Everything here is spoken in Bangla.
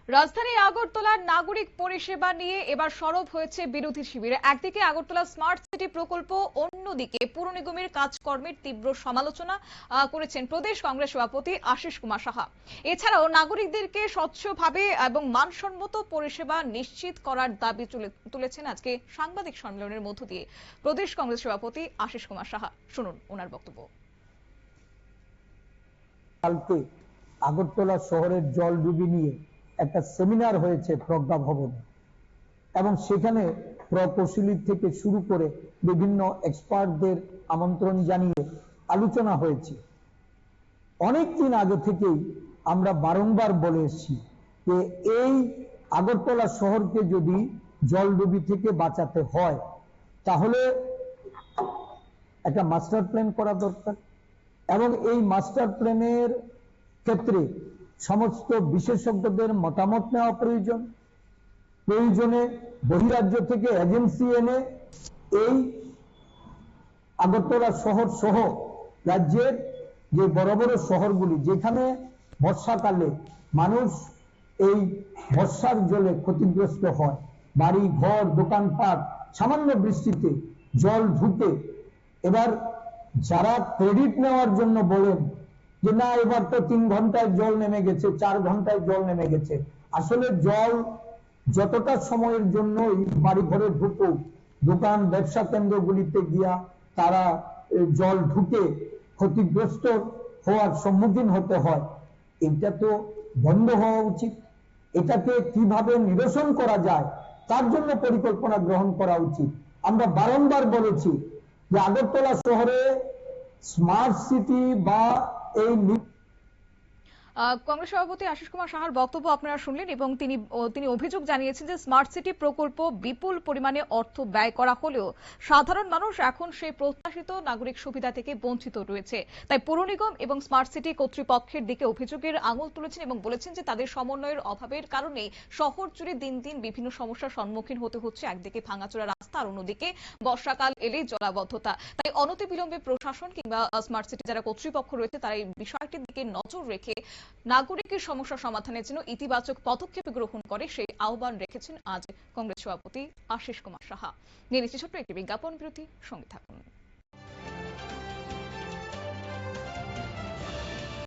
রাজধানী আগরতলার নাগরিক পরিষেবা নিয়ে এবার সরব হয়েছে বিরোধী শিবির। একদিকে আগরতলা স্মার্ট সিটি প্রকল্প, অন্যদিকে পুর নিগমের কাজকর্মের তীব্র সমালোচনা করেছেন প্রদেশ কংগ্রেস সভাপতি আশিস কুমার সাহা। এছাড়াও নাগরিকদেরকে স্বচ্ছভাবে এবং মানসম্মত পরিষেবা নিশ্চিত করার দাবি তুলেছেন আজকে সাংবাদিক সম্মেলনের মধ্য দিয়ে প্রদেশ কংগ্রেস সভাপতি আশিস কুমার সাহা। শুনুন ওনার বক্তব্য। কালকে আগরতলা শহরের জলডুবি নিয়ে একটা সেমিনার হয়েছে প্রজ্ঞা ভবনে, এবং সেখানে প্রকৌশলী থেকে শুরু করে বিভিন্ন এক্সপার্টদের আমন্ত্রণ জানিয়ে আলোচনা হয়েছে। অনেকদিন আগে থেকেই আমরা বারংবার বলে এসেছি যে এই আগরতলা শহরকে যদি জলডুবি থেকে বাঁচাতে হয় তাহলে একটা মাস্টার প্ল্যান করা দরকার, এবং এই মাস্টার প্ল্যানের ক্ষেত্রে সমস্ত বিশেষজ্ঞদের মতামত নেওয়া প্রয়োজন। প্রয়োজনে বহিরাজ্য থেকে এজেন্সি এনে এই আগরতলা শহর সহ রাজ্যের যে বড় বড় শহরগুলি, যেখানে বর্ষাকালে মানুষ এই বর্ষার জলে ক্ষতিগ্রস্ত হয়, বাড়ি ঘর দোকানপাট সামান্য বৃষ্টিতে জল ঢুকে, এবার যারা ক্রেডিট নেওয়ার জন্য বলেন যে না এবার তো 3 ঘন্টায় জল নেমে গেছে, 4 ঘন্টায় জল নেমে গেছে, আসলে জল যতটা সময়ের জন্যই বাড়ি ঘরে ঢুকুক, দোকান ব্যবসা কেন্দ্রগুলিতে গিয়া তারা জল ঢুকে ক্ষতিগ্রস্ত হওয়ার সম্মুখীন হতে হয়, এটা তো বন্ধ হওয়া উচিত। এটাকে কিভাবে নিরসন করা যায় তার জন্য পরিকল্পনা গ্রহণ করা উচিত। আমরা বারংবার বলেছি যে আগরতলা শহরে স্মার্ট সিটি বা এই কংগ্রেস সভাপতি আশিস কুমার সাহার বক্তব্য আপনারা শুনলেন, এবং তিনি অভিযোগ জানিয়েছেন যে স্মার্ট সিটি প্রকল্প বিপুল পরিমাণে অর্থ ব্যয় করা হলেও সাধারণ মানুষ এখন সেই প্রত্যাশিত নাগরিক সুবিধা থেকে বঞ্চিত রয়েছে। তাই পুর নিগম এবং স্মার্ট সিটি কর্তৃপক্ষের দিকে অভিযোগের আঙুল তুলেছেন এবং বলেছেন যে তাদের সমন্বয়ের অভাবের কারণে শহর জুড়ে দিন দিন বিভিন্ন সমস্যার সম্মুখীন হতে হচ্ছে। একদিকে ভাঙাচোরা রাস্তা, আর অন্যদিকে বর্ষাকাল এলেই জলাবদ্ধতা। তাই অনতিবিলম্বে প্রশাসন কিংবা স্মার্ট সিটি যারা কর্তৃপক্ষ রয়েছে তারা এই বিষয়টির দিকে নজর রেখে নাগরিকের সমস্যা সমাধানের জন্য ইতিবাচক পদক্ষেপ গ্রহণ করে সেই আহ্বান রেখেছেন আজ কংগ্রেস সভাপতি আশিস কুমার সাহা। নিয়ে নিচ্ছি ছোট্ট একটি বিজ্ঞাপন বিরতি, সঙ্গে থাকুন।